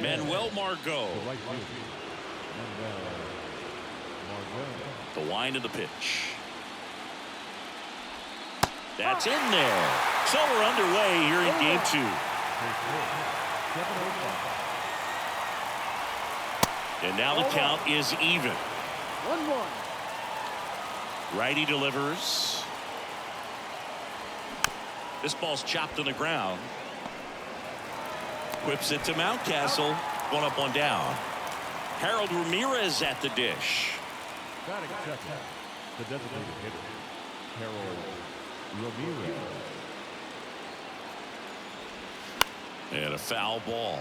Manuel Margot. The wind of the pitch. That's in there. So we're underway here in game 2. And now the count is even. 1-1. Righty delivers. This ball's chopped on the ground. Whips it to Mountcastle. 1 up, 1 down. Harold Ramirez at the dish. Batting second, the designated hitter, Harold Ramirez. And a foul ball.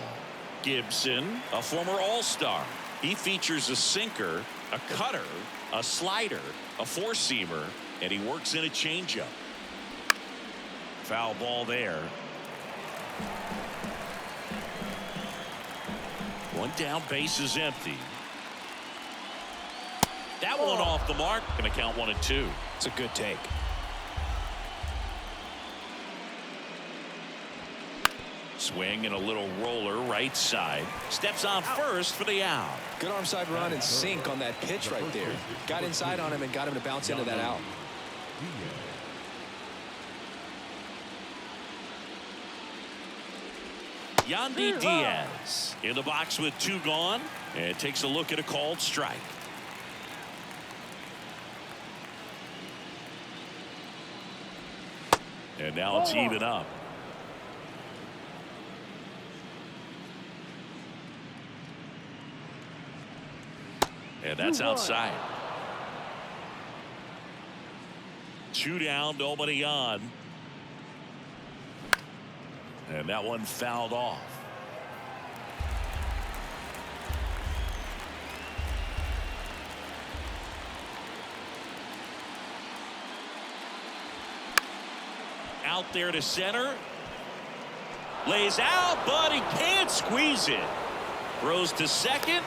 Gibson, a former All-Star. He features a sinker, a cutter, a slider, a four-seamer, and he works in a changeup. Foul ball there. 1 down, base is empty. That one off the mark. Gonna count 1 and 2. It's a good take. Swing and a little roller right side. Steps on first for the out. Good arm side run and sink on that pitch right there. Got inside on him and got him to bounce into that out. Yandy Diaz in the box with 2 gone and takes a look at a called strike. And now it's even up. And that's outside. 2 down, nobody on. And that one fouled off. Out there to center. Lays out, but he can't squeeze it. Throws to second,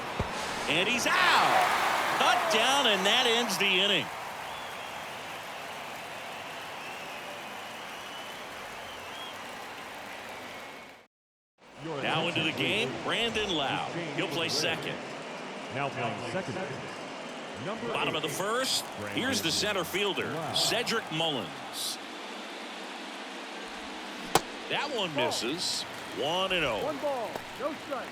and he's out. Cut down, and that ends the inning. Now into the game, Brandon Lau. He'll play second. Now playing second. Bottom of the first. Here's the center fielder, Cedric Mullins. That one misses. 1-0. 1 ball, no strike.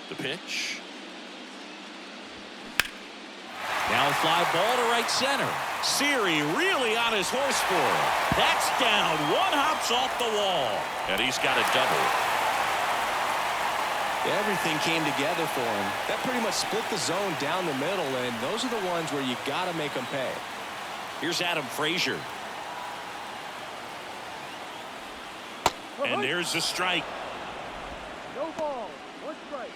The pitch. Now a fly ball to right center. Siri really on his horse for it. That's down. 1 hops off the wall. And he's got a double. Everything came together for him. That pretty much split the zone down the middle, and those are the ones where you got to make them pay. Here's Adam Frazier. And there's the strike. No ball, 1 strike.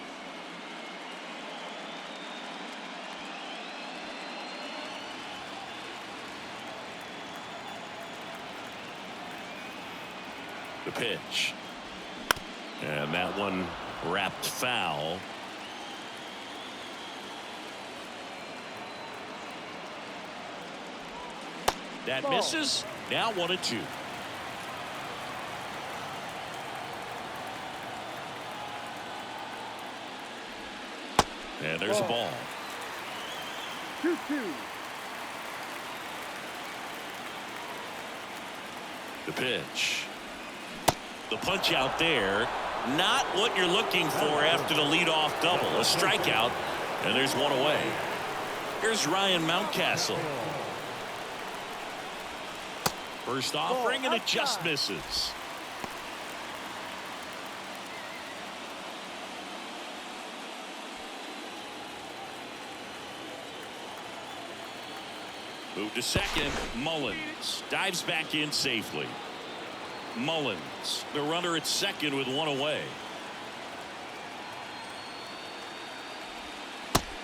The pitch. And that one wrapped foul. That misses. Now 1-2. And there's a ball. 2-2. The pitch. The punch out there. Not what you're looking for after the leadoff double. A strikeout, and there's 1 away. Here's Ryan Mountcastle. First offering, and it just misses. Move to second. Mullins dives back in safely. Mullins, the runner at second with 1 away.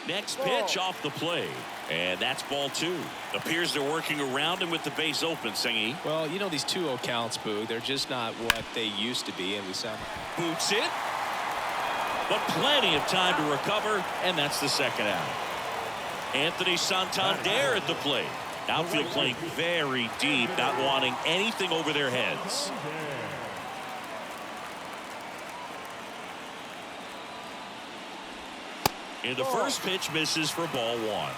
Next pitch off the plate, and that's ball 2. Appears they're working around him with the base open, Singy. Well, you know these 2-0 counts, Boo. They're just not what they used to be, and we saw. Boots it, but plenty of time to recover, and that's the second out. Anthony Santander at the plate. Outfield playing very deep, not wanting anything over their heads. And the first pitch misses for ball one.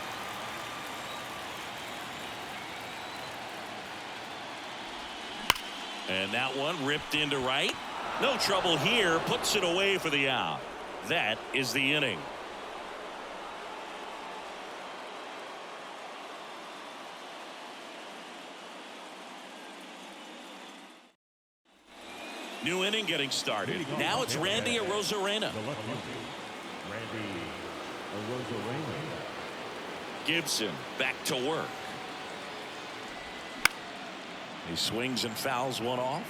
And that one ripped into right. No trouble here. Puts it away for the out. That is the inning. New inning getting started. Now it's Randy Arozarena. Gibson back to work. He swings and fouls one off.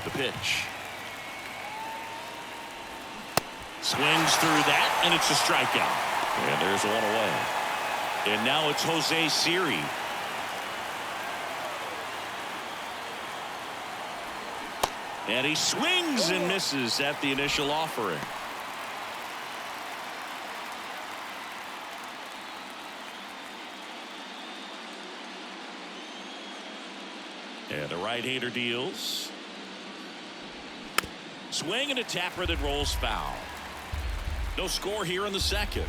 The pitch. Swings through that, and it's a strikeout. And there's one away. And now it's Jose Siri. And he swings and misses at the initial offering. And the right-hander deals. Swing and a tapper that rolls foul. No score here in the second.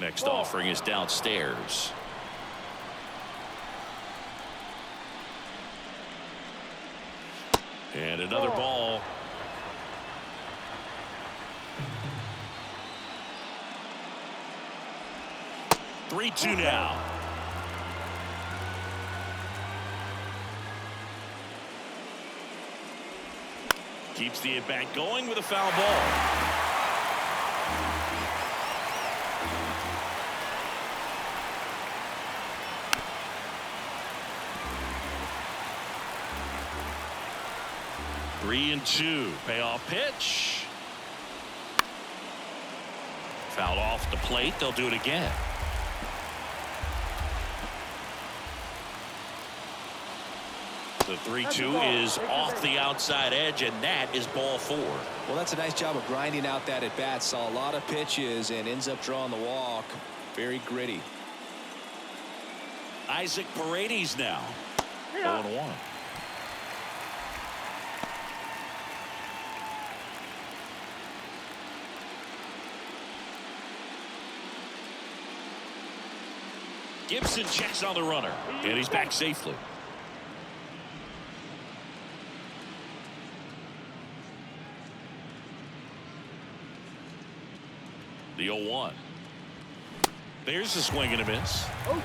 Next offering is downstairs. And another ball. Three-two now. Keeps the at-bat going with a foul ball. 3-2. Payoff pitch. Fouled off the plate. They'll do it again. The 3-2 is off the outside edge, and that is ball four. Well, that's a nice job of grinding out that at bat. Saw a lot of pitches and ends up drawing the walk. Very gritty. Isaac Paredes now. 0-1. Gibson checks on the runner, and he's back safely. The 0-1. There's a swing and a miss. 0-2.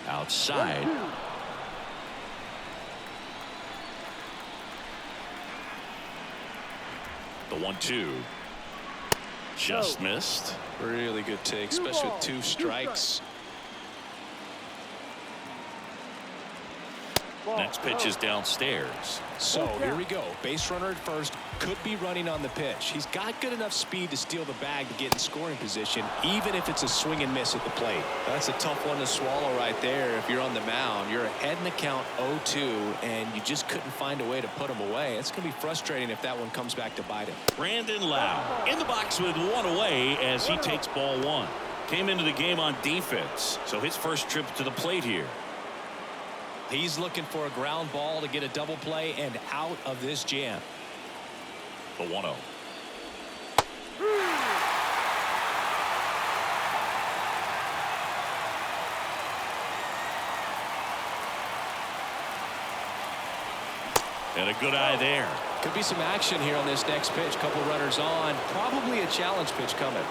Outside. 1-2. The 1-2. Just missed. Really good take, especially with two strikes. Next pitch is downstairs. So here we go. Base runner at first, could be running on the pitch. He's got good enough speed to steal the bag to get in scoring position, even if it's a swing and miss at the plate. That's a tough one to swallow right there. If you're on the mound, you're ahead in the count 0-2, and you just couldn't find a way to put him away. It's going to be frustrating if that one comes back to bite him. Brandon Lau in the box with one away as he takes ball one. Came into the game on defense, so his first trip to the plate here. He's looking for a ground ball to get a double play and out of this jam. The 1-0. And a good eye there. Could be some action here on this next pitch. Couple runners on. Probably a challenge pitch coming.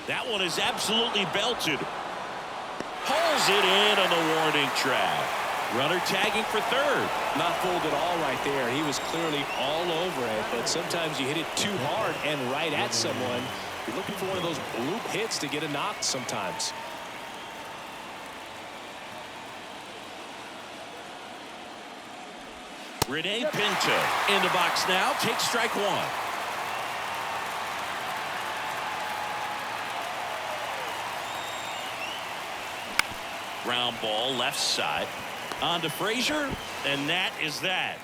That one is absolutely belted. Pulls it in on the warning track. Runner tagging for third. Not fooled at all right there. He was clearly all over it, but sometimes you hit it too hard and right at someone. You're looking for one of those bloop hits to get a knock sometimes. Rene Pinto in the box now. Takes strike one. Ground ball left side. On to Frazier, and that is that.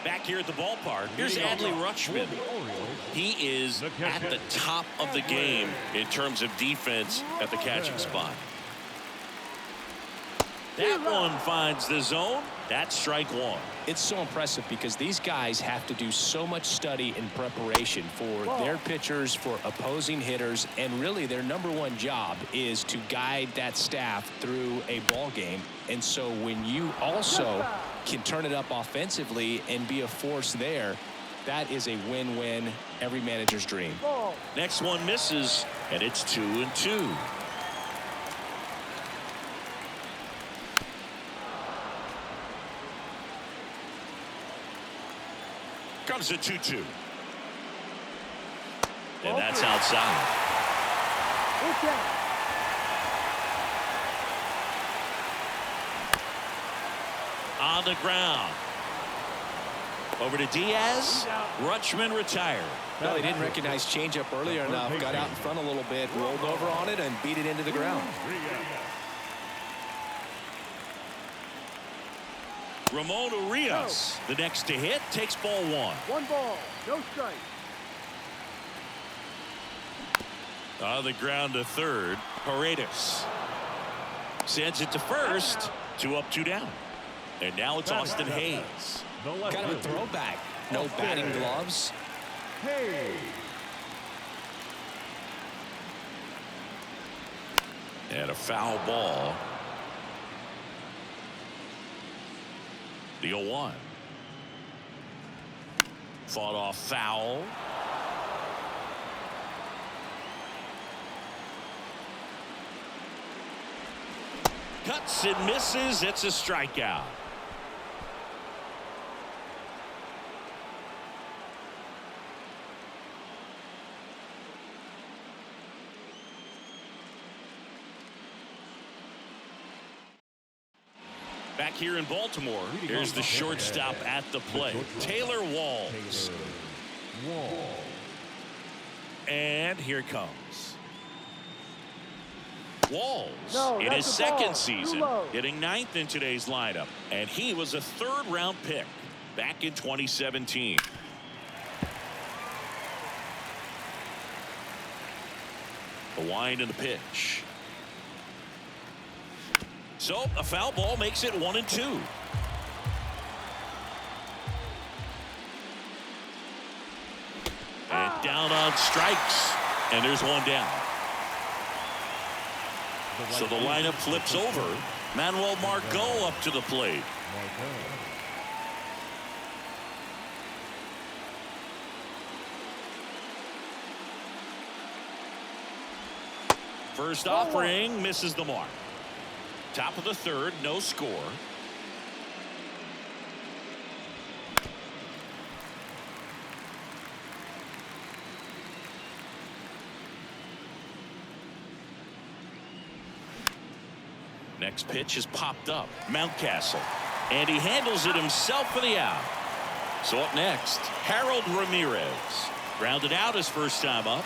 Back here at the ballpark, here's Adley Rutschman. He is at the top of the game in terms of defense at the catching spot. That one finds the zone. That's strike one. It's so impressive because these guys have to do so much study and preparation for their pitchers, for opposing hitters, and really their #1 job is to guide that staff through a ball game. And so when you also can turn it up offensively and be a force there, that is a win-win, every manager's dream. Next one misses, and it's 2-2. Comes a 2-2. And that's outside. On the ground. Over to Diaz. Rutschman retired. No, he didn't recognize changeup earlier enough. Got out in front a little bit, rolled over on it, and beat it into the ground. Ramon Urias, the next to hit, takes ball one. 1 ball, no strike. On the ground to third, Paredes sends it to first. 2 up, 2 down. And now it's Austin Hayes. Kind of a throwback. No batting gloves. And a foul ball. The 0-1. Fought off foul. Cuts and misses. It's a strikeout. Back here in Baltimore, here's the shortstop at the plate, Taylor Walls. And here comes Walls in his second season, hitting 9th in today's lineup. And he was a 3rd-round pick back in 2017. The wind and the pitch. So a foul ball makes it 1-2. And down on strikes. And there's one down. So the lineup flips over. Manuel Margot up to the plate. First offering misses the mark. Top of the 3rd, no score. Next pitch is popped up. Mountcastle. And he handles it himself for the out. So up next, Harold Ramirez. Grounded out his first time up.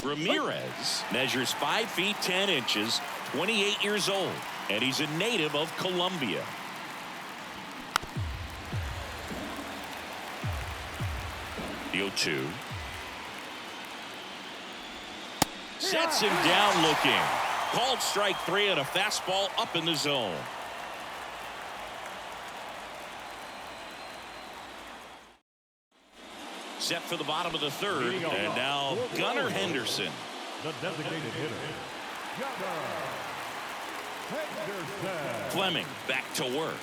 Ramirez measures 5 feet 10 inches, 28 years old, and he's a native of Colombia. The 0-2. Sets him down looking. Called strike 3 on a fastball up in the zone. Set for the bottom of the 3rd, and now Gunnar Henderson. The designated hitter, Gunnar Henderson. Fleming back to work.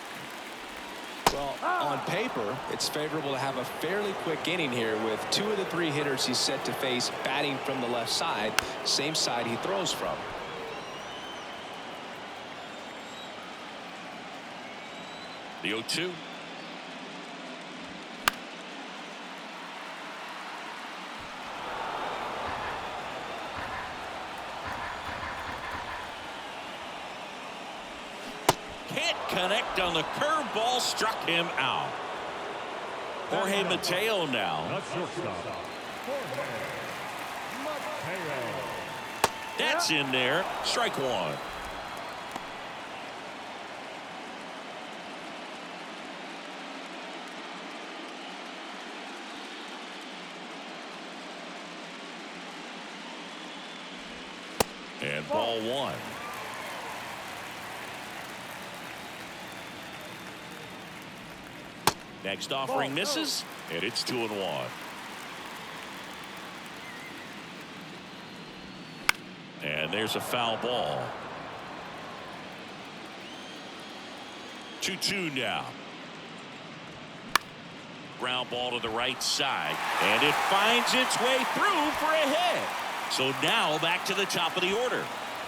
Well, on paper, it's favorable to have a fairly quick inning here with 2 of the 3 hitters he's set to face batting from the left side, same side he throws from. The 0-2. can't connect on the curveball, struck him out. Jorge Mateo now. Not shortstop. Jorge Mateo. That's in there. Strike one. And ball one. Next offering misses, and it's 2-1. And there's a foul ball. 2-2 now. Ground ball to the right side, and it finds its way through for a hit. So now back to the top of the order.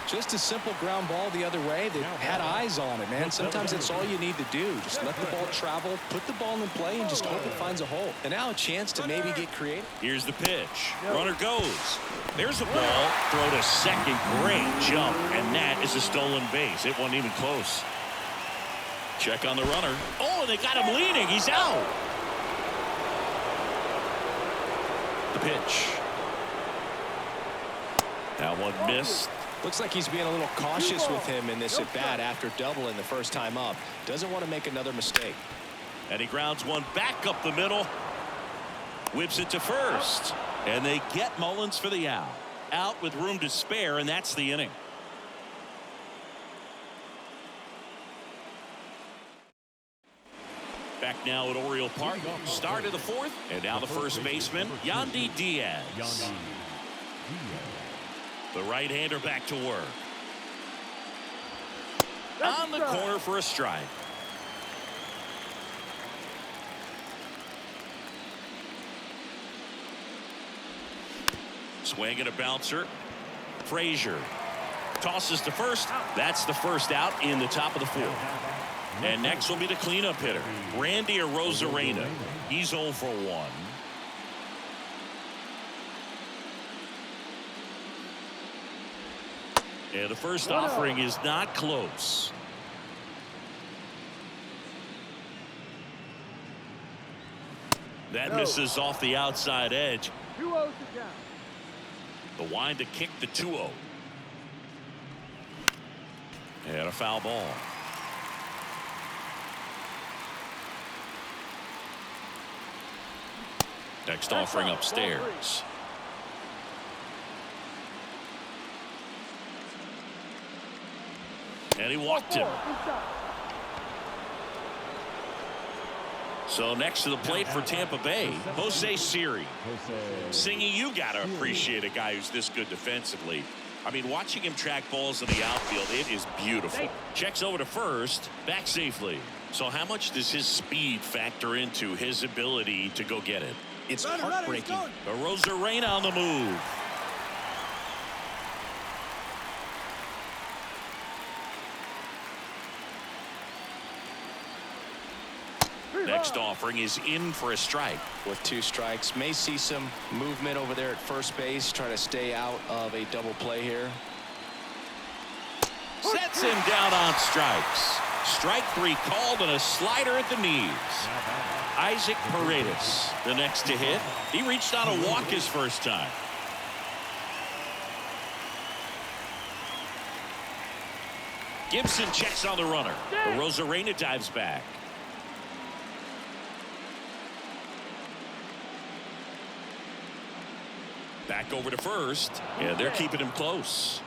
Just a simple ground ball the other way that had eyes on it, man. Sometimes that's all you need to do. Just let the ball travel, put the ball in play, and just hope it finds a hole. And now a chance to maybe get creative. Here's the pitch. Runner goes. There's a ball. Throw to second. Great jump. And that is a stolen base. It wasn't even close. Check on the runner. Oh, and they got him leaning. He's out. The pitch. That one missed. Looks like he's being a little cautious with him in this at-bat after doubling the first time up. Doesn't want to make another mistake. And he grounds one back up the middle. Whips it to first. And they get Mullins for the out. Out with room to spare, and that's the inning. Back now at Oriole Park. Start of the fourth. And now the first baseman, Yandy Diaz. The right-hander back to work. On the corner for a strike. Swing and a bouncer. Frazier tosses to first. That's the first out in the top of the fourth. And next will be the cleanup hitter, Randy Arozarena. He's 0 for 1. And the first offering is not close. That misses off the outside edge. 2-0 to count. The wind to kick the 2-0. And a foul ball. Next offering upstairs. And he walked him. So next to the plate for Tampa Bay, Jose Siri. Singing, you got to appreciate a guy who's this good defensively. I mean, watching him track balls in the outfield, it is beautiful. Checks over to first, back safely. So how much does his speed factor into his ability to go get it? It's heartbreaking. Arozarena on the move. Next offering is in for a strike. With 2 strikes, may see some movement over there at first base, trying to stay out of a double play here. Sets him down on strikes. Strike 3 called and a slider at the knees. Isaac Paredes, the next to hit. He reached on a walk his first time. Gibson checks on the runner. Arozarena dives back. Back over to first, and they're keeping him close.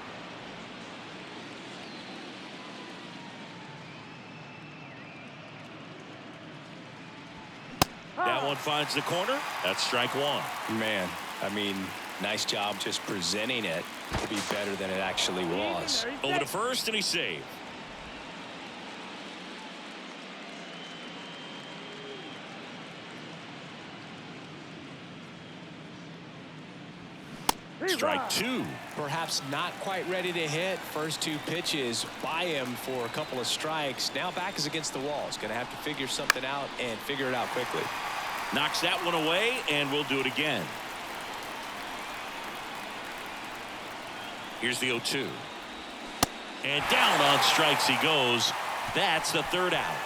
That one finds the corner. That's strike 1. Man, I mean, nice job just presenting it to be better than it actually was. Over to first, and he's saved. Strike 2. Perhaps not quite ready to hit. First 2 pitches by him for a couple of strikes. Now back is against the wall. He's going to have to figure something out and figure it out quickly. Knocks that one away, and we'll do it again. Here's the 0-2. And down on strikes he goes. That's the third out.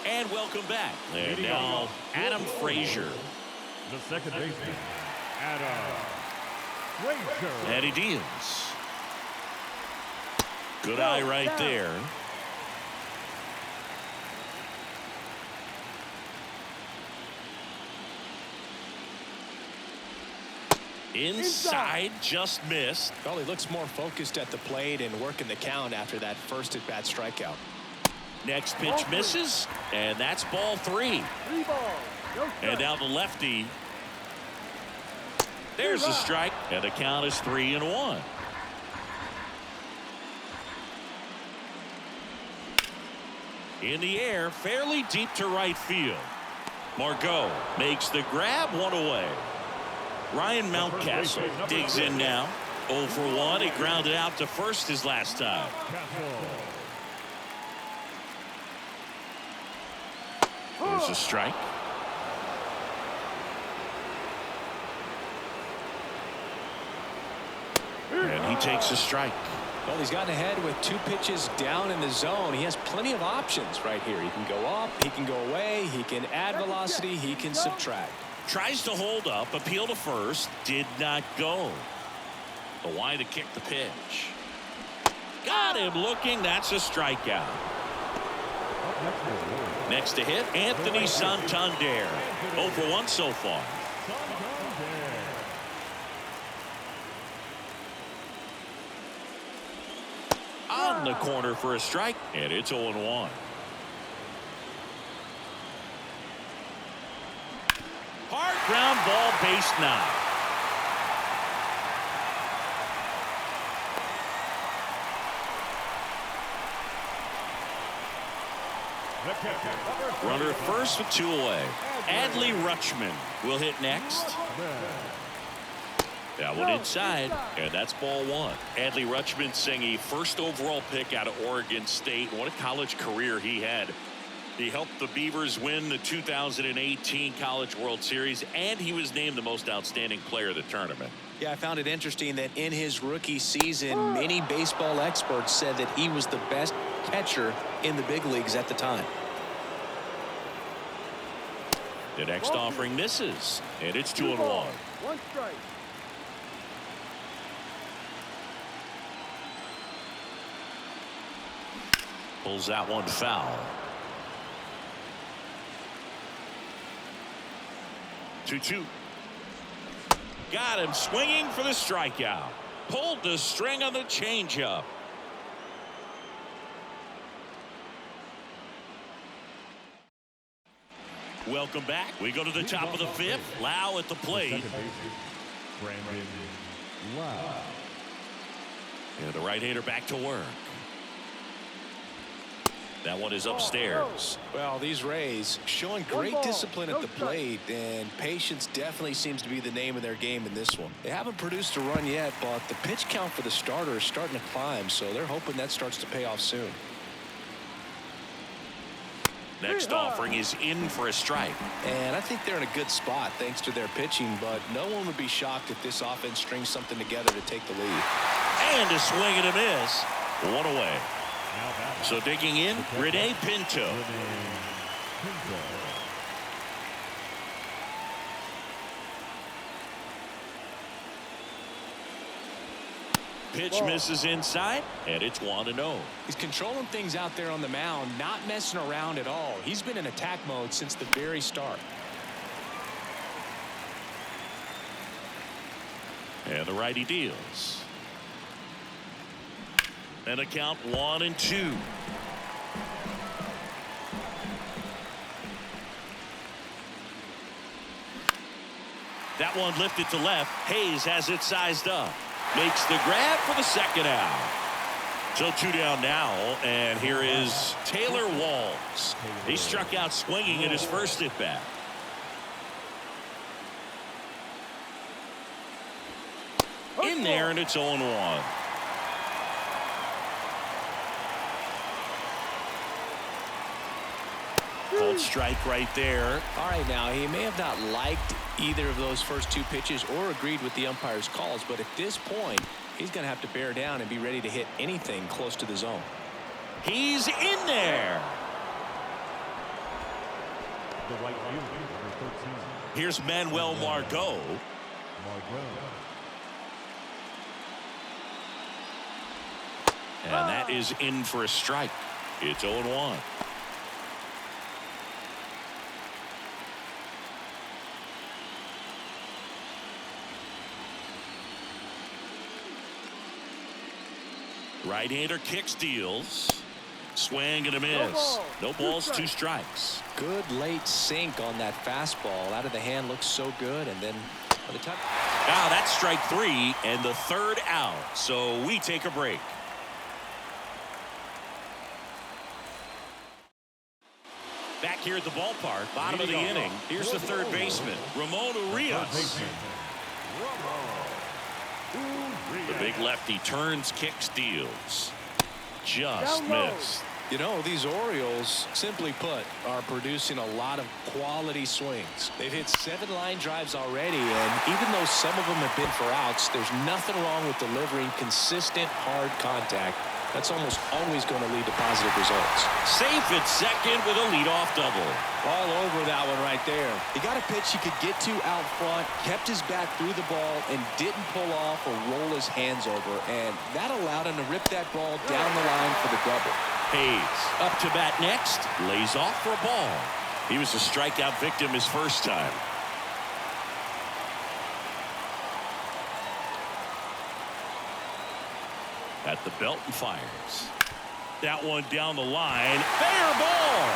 And welcome back. And now Adam Frazier. The second baseman, Adam Frazier. And he deals. Good eye right there. Inside, just missed. Well, he looks more focused at the plate and working the count after that first at-bat strikeout. Next pitch misses, and that's ball 3. 3 balls. No strike. And now the lefty. There's a strike, and the count is 3-1. In the air, fairly deep to right field. Margot makes the grab, 1 away. Ryan Mountcastle digs in now. 0 for 1. He grounded out to first his last time. There's a strike. And he takes a strike. Well, he's gotten ahead with 2 pitches down in the zone. He has plenty of options right here. He can go up, he can go away, he can add velocity, he can subtract. Tries to hold up, appeal to first, did not go. The wide to kick the pitch. Got him looking, that's a strikeout. Next to hit, Anthony Santander. 0 for 1 so far. On the corner for a strike, and it's 0-1. Hard ground ball, base 9. Runner at first with 2 away. Adley Rutschman will hit next. That one inside, and that's ball 1. Adley Rutschman saying a first overall pick out of Oregon State. What a college career he had. He helped the Beavers win the 2018 College World Series, and he was named the most outstanding player of the tournament. Yeah, I found it interesting that in his rookie season, many baseball experts said that he was the best catcher in the big leagues at the time. The next offering misses, and it's 2-1. 1 strike. Pulls that one foul. 2-2. Got him swinging for the strikeout. Pulled the string on the changeup. Welcome back. We go to the top of the 5th. Lau at the plate. Brandon Lau. And the right-hander back to work. That one is upstairs. Well, these Rays showing great discipline at the plate, and patience definitely seems to be the name of their game in this one. They haven't produced a run yet, but the pitch count for the starter is starting to climb, so they're hoping that starts to pay off soon. Next offering is in for a strike. And I think they're in a good spot thanks to their pitching, but no one would be shocked if this offense strings something together to take the lead. And a swing and a miss. 1 away. So digging in, Rene Pinto. Pitch misses inside, and it's 1-0. He's controlling things out there on the mound, not messing around at all. He's been in attack mode since the very start. And the righty deals. And a count 1-2. That one lifted to left. Hayes has it sized up. Makes the grab for the second out. So 2 down now, and here is Taylor Walls. He struck out swinging in his first at bat. In there, and it's 0-1. Called strike right there. All right, now he may have not liked either of those first two pitches or agreed with the umpire's calls, but at this point he's going to have to bear down and be ready to hit anything close to the zone. He's in there. The right fielder, number 13. Here's Manuel Margot. And that is in for a strike. It's 0-1. Right-hander kicks, deals. Swing and a miss. No balls, two strikes. Good late sink on that fastball. Out of the hand, looks so good, and then by the time. Now that's strike three and the third out. So we take a break. Back here at the ballpark, bottom of the inning. Here's the third baseman, Ramon Urias. The big lefty turns, kicks, deals. Just missed. You know, these Orioles, simply put, are producing a lot of quality swings. They've hit 7 line drives already, and even though some of them have been for outs, there's nothing wrong with delivering consistent, hard contact. That's almost always going to lead to positive results. Safe at second with a leadoff double. All over that one right there. He got a pitch he could get to out front, kept his back through the ball, and didn't pull off or roll his hands over. And that allowed him to rip that ball down the line for the double. Hayes up to bat next. Lays off for a ball. He was a strikeout victim his first time. At the belt and fires. That one down the line. Fair ball.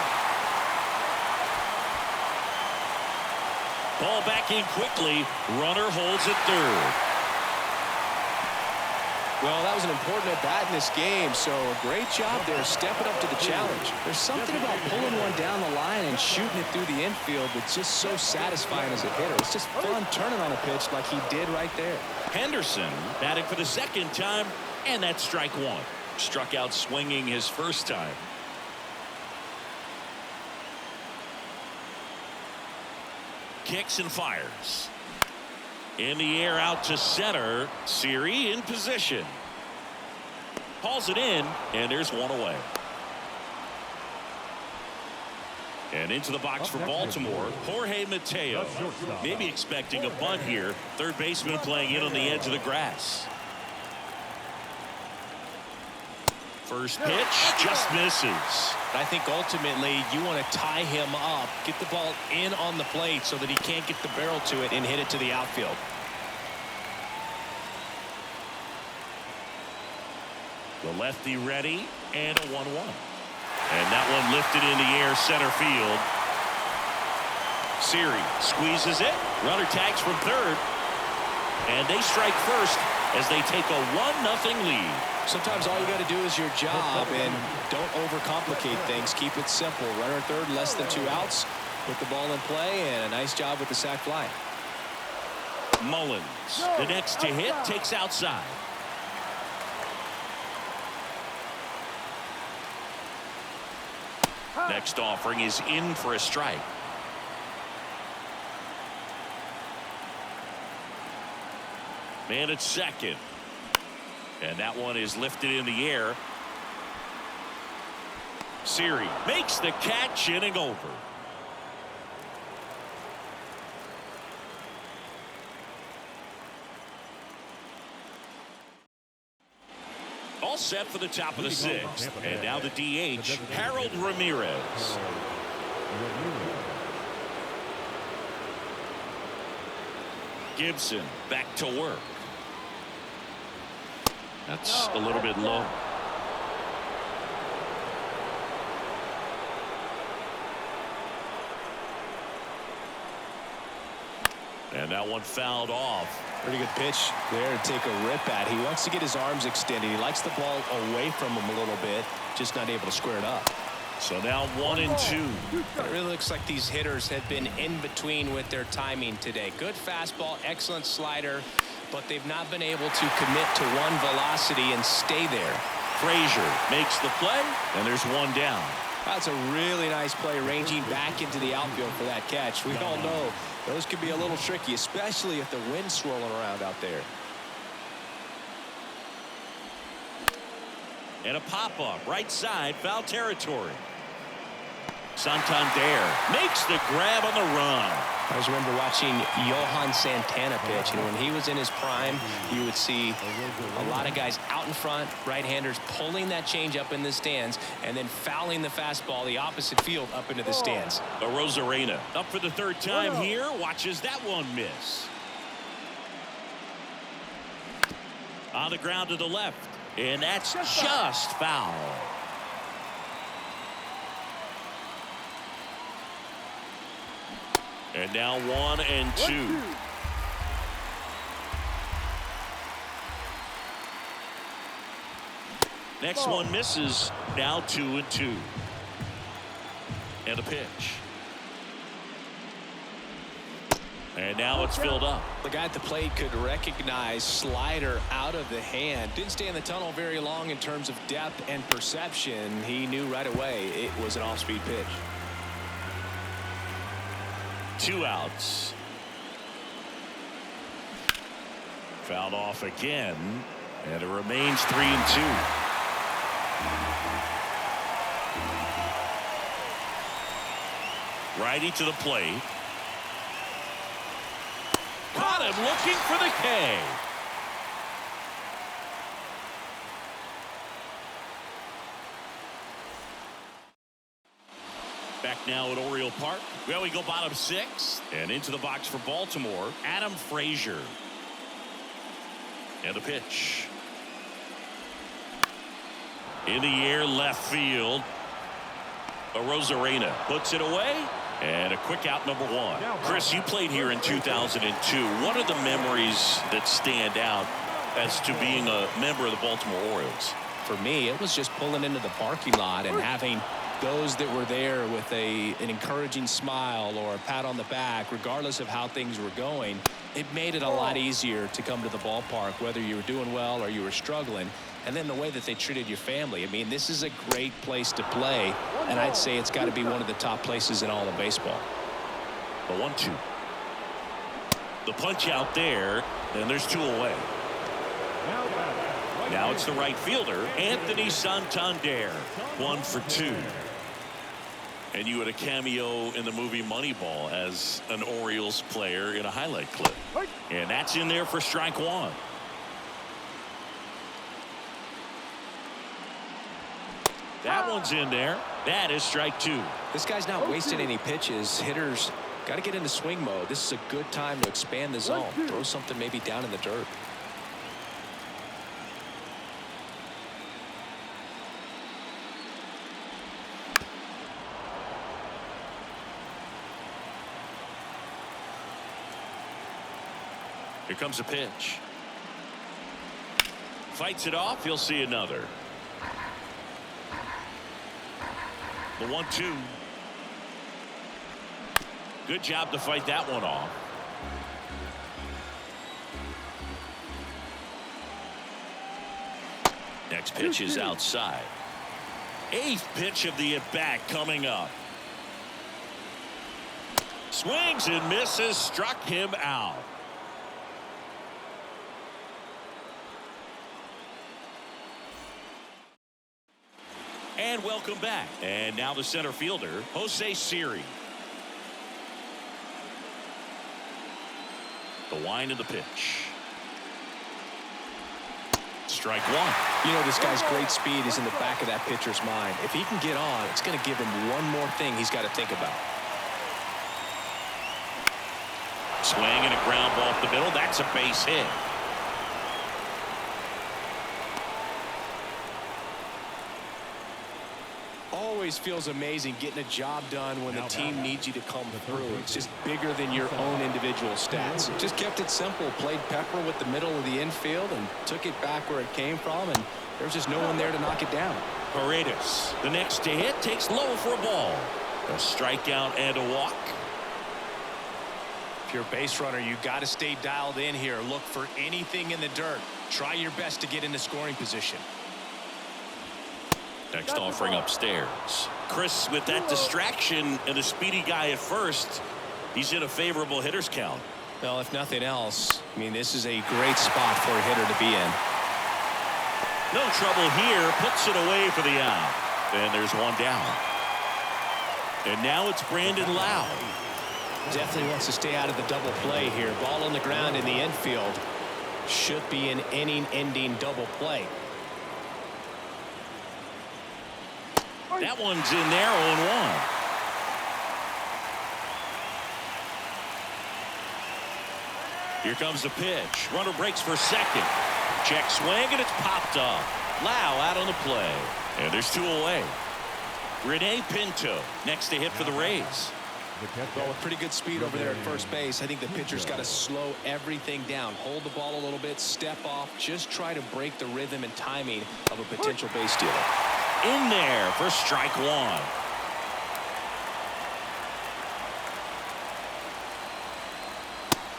Ball back in quickly. Runner holds at third. Well, that was an important at-bat in this game, so a great job there stepping up to the challenge. There's something about pulling one down the line and shooting it through the infield that's just so satisfying as a hitter. It's just fun turning on a pitch like he did right there. Henderson batting for the second time, and that's strike one. Struck out swinging his first time. Kicks and fires. In the air out to center. Siri in position. Hauls it in, and there's one away. And into the box for Baltimore, Jorge Mateo. Maybe expecting a bunt here. Third baseman playing in on the edge of the grass. First pitch just misses. I think ultimately you want to tie him up, get the ball in on the plate so that he can't get the barrel to it and hit it to the outfield. The lefty ready, and a 1-1. And that one lifted in the air, center field. Siri squeezes it. Runner tags from third. And they strike first as they take a 1-0 lead. Sometimes all you got to do is your job and don't overcomplicate things. Keep it simple. Runner third, less than 2 outs. Put the ball in play, and a nice job with the sac fly. Mullins, the next to hit, takes outside. Next offering is in for a strike. Man at second. And that one is lifted in the air. Siri makes the catch, inning over. All set for the top of the 6th. And now the DH, Harold Ramirez. Gibson back to work. That's a little bit low. And that one fouled off. Pretty good pitch there to take a rip at. He wants to get his arms extended. He likes the ball away from him a little bit, just not able to square it up. So now 1-2. It really looks like these hitters have been in between with their timing today. Good fastball, excellent slider, but they've not been able to commit to one velocity and stay there. Frazier makes the play, and there's one down. That's a really nice play, ranging back into the outfield for that catch. We all know those could be a little tricky, especially if the wind's swirling around out there. And a pop-up right side, foul territory. Santander makes the grab on the run. I just remember watching Johan Santana pitch, and when he was in his prime, you would see a lot of guys out in front, right-handers pulling that change up in the stands, and then fouling the fastball the opposite field up into the stands. Rosarena up for the third time here. Watches that one miss. On the ground to the left, and that's just foul. And now 1-2. Next one misses. Now 2-2. And a pitch. And now it's filled up. The guy at the plate could recognize slider out of the hand. Didn't stay in the tunnel very long in terms of depth and perception. He knew right away it was an off-speed pitch. 2 outs. Fouled off again, and it remains 3-2. Righty to the plate. Caught him looking for the K. Back now at Oriole Park. Well, we go bottom 6. And into the box for Baltimore, Adam Frazier. And the pitch. In the air, left field. Rosarena puts it away. And a quick out, number 1. Chris, you played here in 2002. What are the memories that stand out as to being a member of the Baltimore Orioles? For me, it was just pulling into the parking lot and having those that were there with an encouraging smile or a pat on the back, regardless of how things were going. It made it a lot easier to come to the ballpark, whether you were doing well or you were struggling. And then the way that they treated your family. I mean, this is a great place to play, and I'd say it's got to be one of the top places in all of baseball. The 1-2. The punch out there, and there's 2 away. Now it's the right fielder, Anthony Santander. 1 for 2. And you had a cameo in the movie Moneyball as an Orioles player in a highlight clip. And that's in there for strike 1. That one's in there. That is strike 2. This guy's not wasting any pitches. Hitters got to get into swing mode. This is a good time to expand the zone. Throw something maybe down in the dirt. Here comes a pitch. Fights it off. He'll see another. The 1-2. Good job to fight that one off. Next pitch is outside. 8th pitch of the at-bat coming up. Swings and misses. Struck him out. And welcome back. And now the center fielder, Jose Siri. The wind of the pitch. Strike 1. You know, this guy's great speed is in the back of that pitcher's mind. If he can get on, it's going to give him one more thing he's got to think about. Swing and a ground ball up the middle. That's a base hit. Always feels amazing getting a job done when the team needs you to come through. It's just bigger than your own individual stats. Just kept it simple. Played pepper with the middle of the infield and took it back where it came from, and there's just no one there to knock it down. Paredes, the next to hit, takes low for a ball. A strikeout and a walk. If you're a base runner, you got to stay dialed in here. Look for anything in the dirt. Try your best to get into scoring position. Next offering upstairs. Chris, with that distraction and a speedy guy at first, he's in a favorable hitter's count. Well, if nothing else, I mean, this is a great spot for a hitter to be in. No trouble here. Puts it away for the out. And there's one down. And now it's Brandon Lau. Definitely wants to stay out of the double play here. Ball on the ground in the infield. Should be an inning-ending double play. That one's in there, 0-1. Here comes the pitch. Runner breaks for second. Check swing, and it's popped up. Lau out on the play. And there's two away. Rene Pinto next to hit for the Rays. Well, with pretty good speed over there at first base, I think the pitcher's got to slow everything down. Hold the ball a little bit, step off, just try to break the rhythm and timing of a potential base stealer. In there for strike one.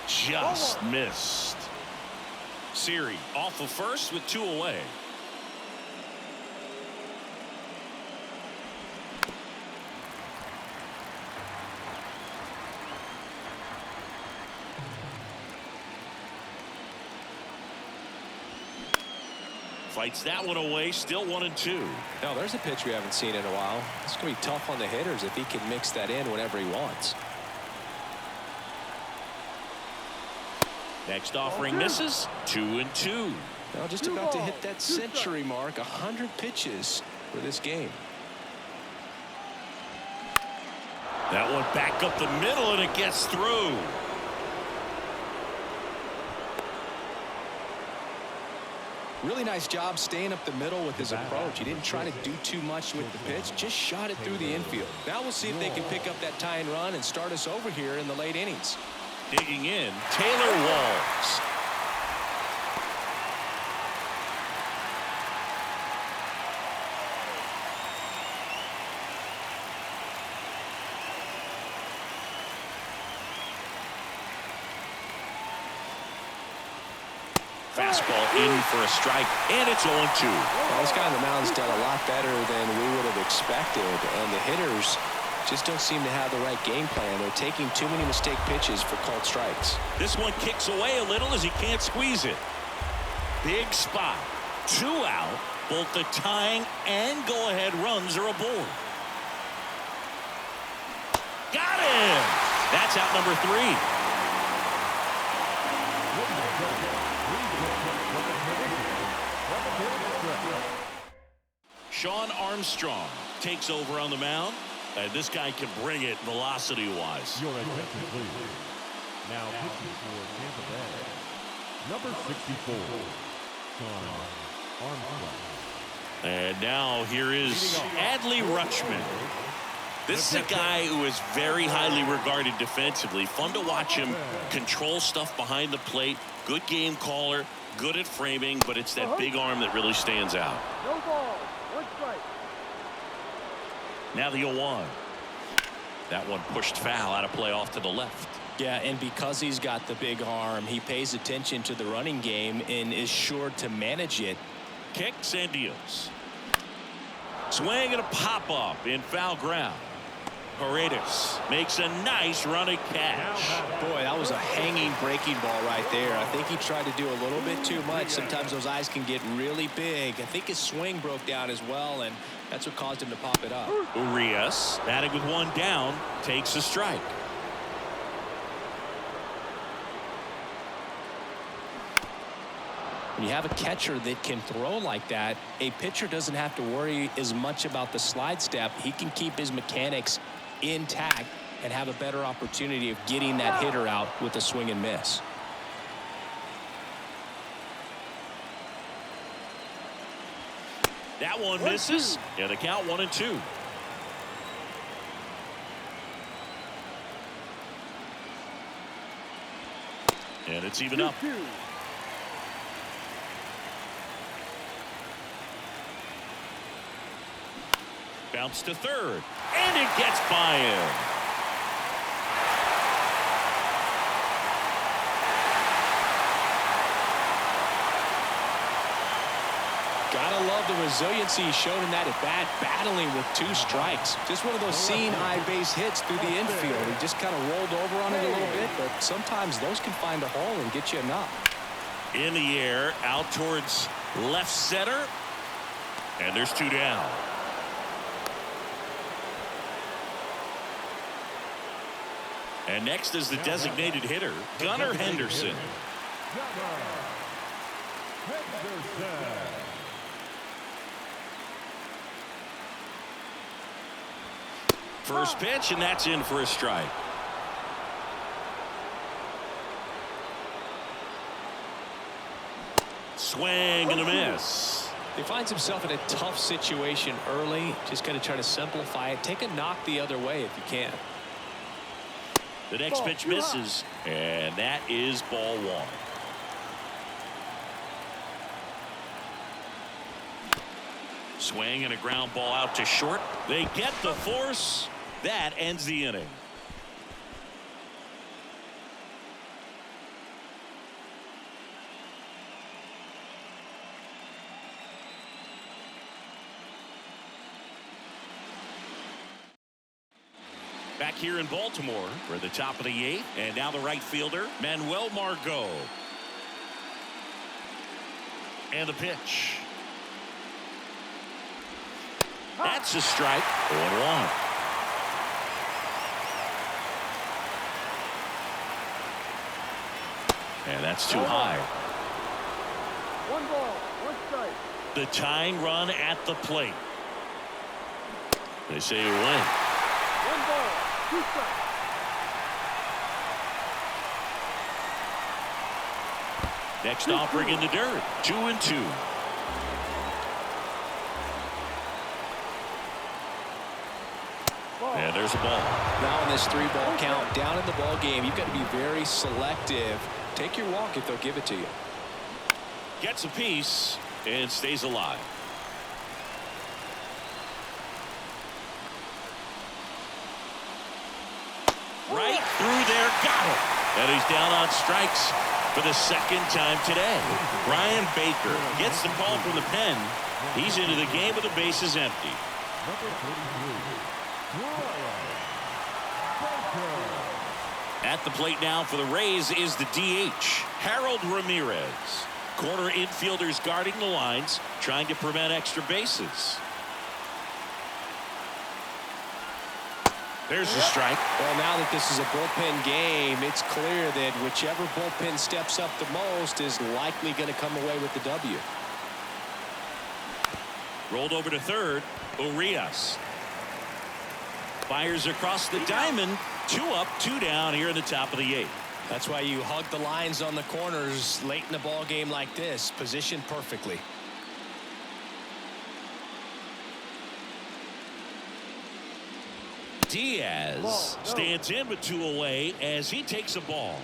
Just missed. Siri off of first with two away. Fights that one away, still 1-2. Now there's a pitch we haven't seen in a while. It's going to be tough on the hitters if he can mix that in whenever he wants. Next offering misses. 2-2. Now just about to hit that century mark. 100 pitches for this game. That one back up the middle, and it gets through. Really nice job staying up the middle with his approach. He didn't try to do too much with the pitch, just shot it through the infield. Now we'll see if they can pick up that tying run and start us over here in the late innings. Digging in, Taylor Walls. Fastball in for a strike, and it's 0-2. Well, this guy on the mound's done a lot better than we would have expected, and the hitters just don't seem to have the right game plan. They're taking too many mistake pitches for called strikes. This one kicks away a little as he can't squeeze it. Big spot. Two out. Both the tying and go-ahead runs are aboard. Got him! That's out number 3. Sean Armstrong takes over on the mound, and this guy can bring it velocity-wise. Your attention, please. Now pitching for Tampa Bay, number 64, Sean Armstrong. And now here is Adley Rutschman. This is a guy who is very highly regarded defensively. Fun to watch him control stuff behind the plate. Good game caller, good at framing, but it's that big arm that really stands out. No ball. One strike. Now the 0-1. That one pushed foul out of play off to the left. Yeah, and because he's got the big arm, he pays attention to the running game and is sure to manage it. Kicks and deals. Swing and a pop-up in foul ground. Paredes makes a nice running catch. Boy, that was a hanging breaking ball right there. I think he tried to do a little bit too much. Sometimes those eyes can get really big. I think his swing broke down as well, and that's what caused him to pop it up. Urias, batting with one down, takes a strike. When you have a catcher that can throw like that, a pitcher doesn't have to worry as much about the slide step. He can keep his mechanics intact and have a better opportunity of getting that hitter out with a swing and miss. That one misses. Yeah, the count 1-2. And it's even up. Bounce to third, and it gets by him. Gotta love the resiliency he showed in that at bat, battling with 2 strikes. Just one of those seeing eye base hits through the infield. He just kind of rolled over on it a little bit, but sometimes those can find a hole and get you a knock. In the air, out towards left center, and there's 2 down. And next is the designated hitter, Gunnar Henderson. First pitch, and that's in for a strike. Swing and a miss. He finds himself in a tough situation early. Just got to try to simplify it. Take a knock the other way if you can. The next pitch misses, and that is ball 1. Swing and a ground ball out to short. They get the force. That ends the inning. Back here in Baltimore, we're at the top of the 8th, and now the right fielder, Manuel Margot. And the pitch. That's a strike. 0-1. And that's too high. 1 ball, 1 strike. The tying run at the plate. They say you win. 1 ball, 2 strikes. Next offering in the dirt. 2-2. And there's a ball. Now in this 3-ball count, down in the ball game, you've got to be very selective. Take your walk if they'll give it to you. Gets a piece and stays alive. Right through there, got it. And he's down on strikes for the 2nd time today. Brian Baker gets the call from the pen. He's into the game with the bases empty. At the plate now for the Rays is the DH, Harold Ramirez. Corner infielders guarding the lines, trying to prevent extra bases. There's the strike. Well, now that this is a bullpen game, it's clear that whichever bullpen steps up the most is likely going to come away with the W. Rolled over to third, Urias. Fires across the diamond. 2 up, 2 down here in the top of the 8th. That's why you hug the lines on the corners late in the ball game like this, positioned perfectly. Diaz stands in with 2 away as he takes a ball.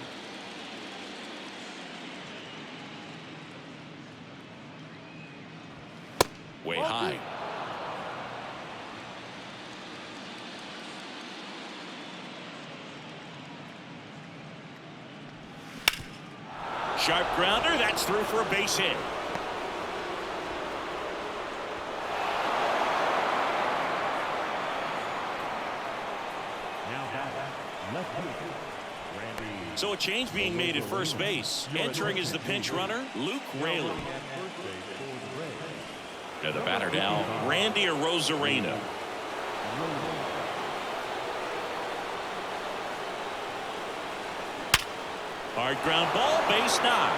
Way high. Sharp grounder, that's through for a base hit. So a change being made at first base. Entering as the pinch runner, Luke Raley. Now the batter now, Randy Arozarena. Hard ground ball, base knock.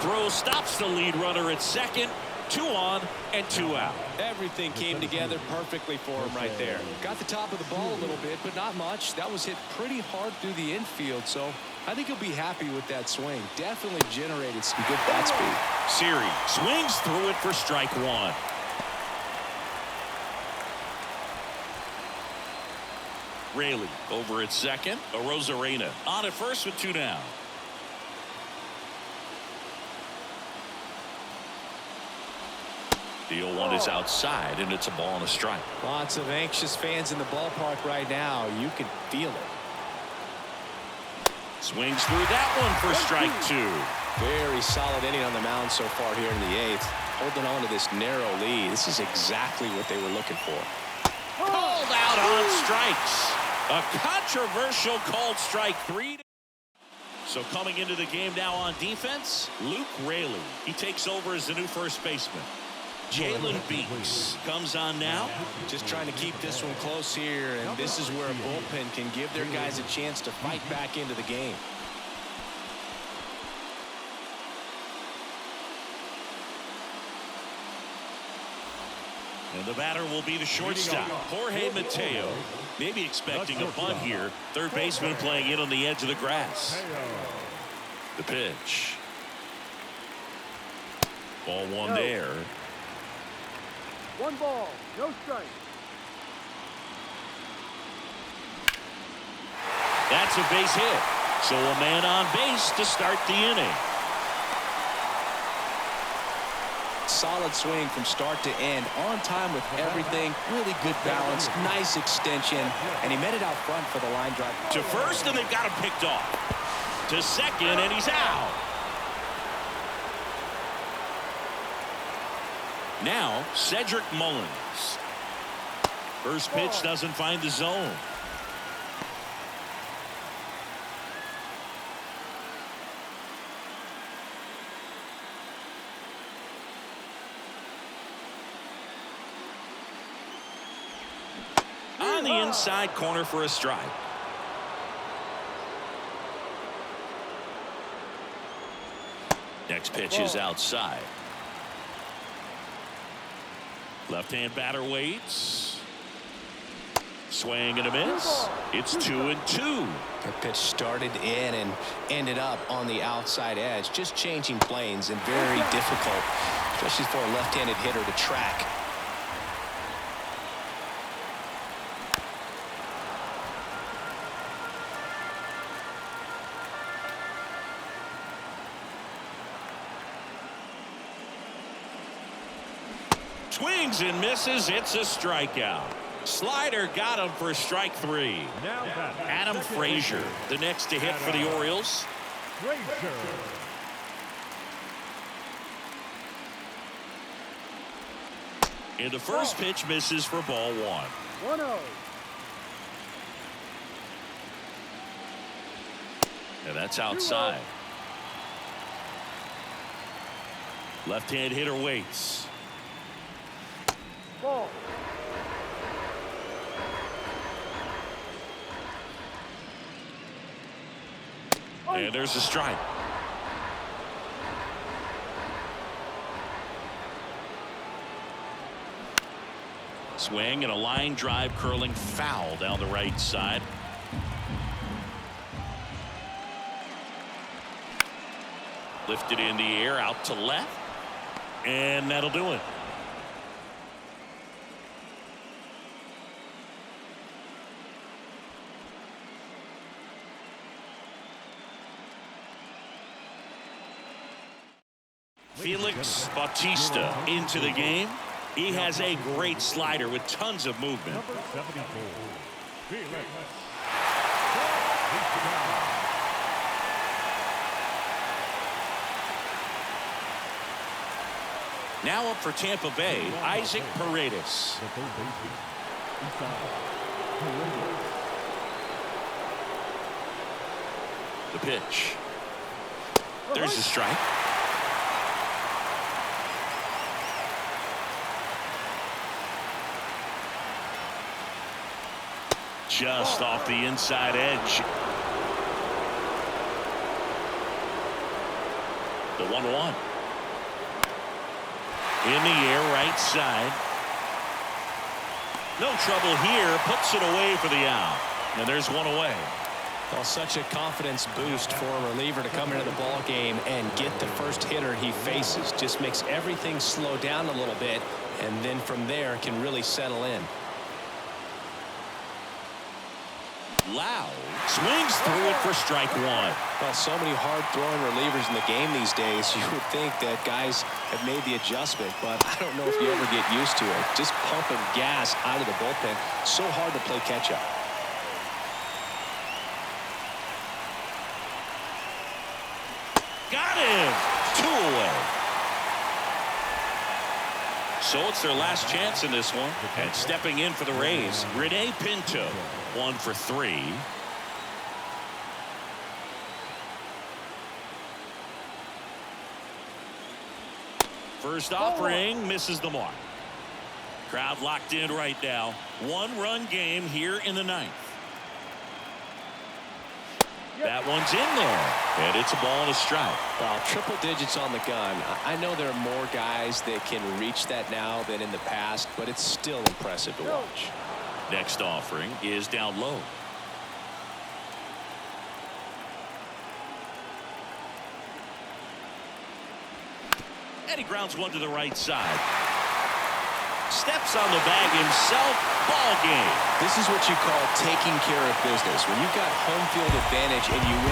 Throw stops the lead runner at second. 2 on and 2 out. Everything came together perfectly for him right there. Got the top of the ball a little bit, but not much. That was hit pretty hard through the infield, so I think he'll be happy with that swing. Definitely generated some good bat speed. Siri swings through it for strike 1. Raley over at second. Arozarena on at first with 2 down. The 0-1 is outside, and it's a ball and a strike. Lots of anxious fans in the ballpark right now. You can feel it. Swings through that one for strike 2. Very solid inning on the mound so far here in the 8th. holding on to this narrow lead. This is exactly what they were looking for. Called out on strikes. A controversial called strike 3. So coming into the game now on defense, Luke Raley. He takes over as the new first baseman. Jalen Beeks comes on now. Just trying to keep this one close here, and this is where a bullpen can give their guys a chance to fight back into the game. And the batter will be the shortstop, Jorge Mateo. Maybe expecting a bunt here. Third baseman playing in on the edge of the grass. The pitch. Ball one there. 1 ball, no strike. That's a base hit. So a man on base to start the inning. Solid swing from start to end, on time with everything, really good balance, nice extension, and he met it out front for the line drive. To first, and they've got him picked off. To second, and he's out. Now, Cedric Mullins. First pitch doesn't find the zone. On the inside corner for a strike. Next pitch is outside. Left-hand batter waits. Swing and a miss. It's 2-2. That pitch started in and ended up on the outside edge. Just changing planes and very difficult, especially for a left-handed hitter to track. Swings and misses. It's a strikeout. Slider got him for strike 3. Adam Frazier, the next to hit for the Orioles. And the first pitch misses for ball 1. 1-0. And that's outside. Left-hand hitter waits. Ball. And there's a strike. Swing and a line drive curling foul down the right side. Lifted in the air out to left. And that'll do it. Felix Bautista into the game. He has a great slider with tons of movement. Number 74, Felix. Now up for Tampa Bay, Isaac Paredes. The pitch. There's a strike. Just off the inside edge. The 1-1. In the air, right side. No trouble here. Puts it away for the out. And there's one away. Well, such a confidence boost for a reliever to come into the ball game and get the first hitter he faces. Just makes everything slow down a little bit, and then from there can really settle in. Loud swings through it for strike 1. Well, so many hard-throwing relievers in the game these days, you would think that guys have made the adjustment, but I don't know if you ever get used to it. Just pumping gas out of the bullpen. So hard to play catch-up. Got him. 2 away. So it's their last chance in this one. And stepping in for the Rays, Rene Pinto, 1 for 3. First offering misses the mark. Crowd locked in right now. 1-run game here in the 9th. That one's in there, and it's a ball and a strike. Well, triple digits on the gun. I know there are more guys that can reach that now than in the past, but it's still impressive to watch. Next offering is down low. And he grounds one to the right side. Steps on the bag himself. Ball game. This is what you call taking care of business. When you've got home field advantage and you win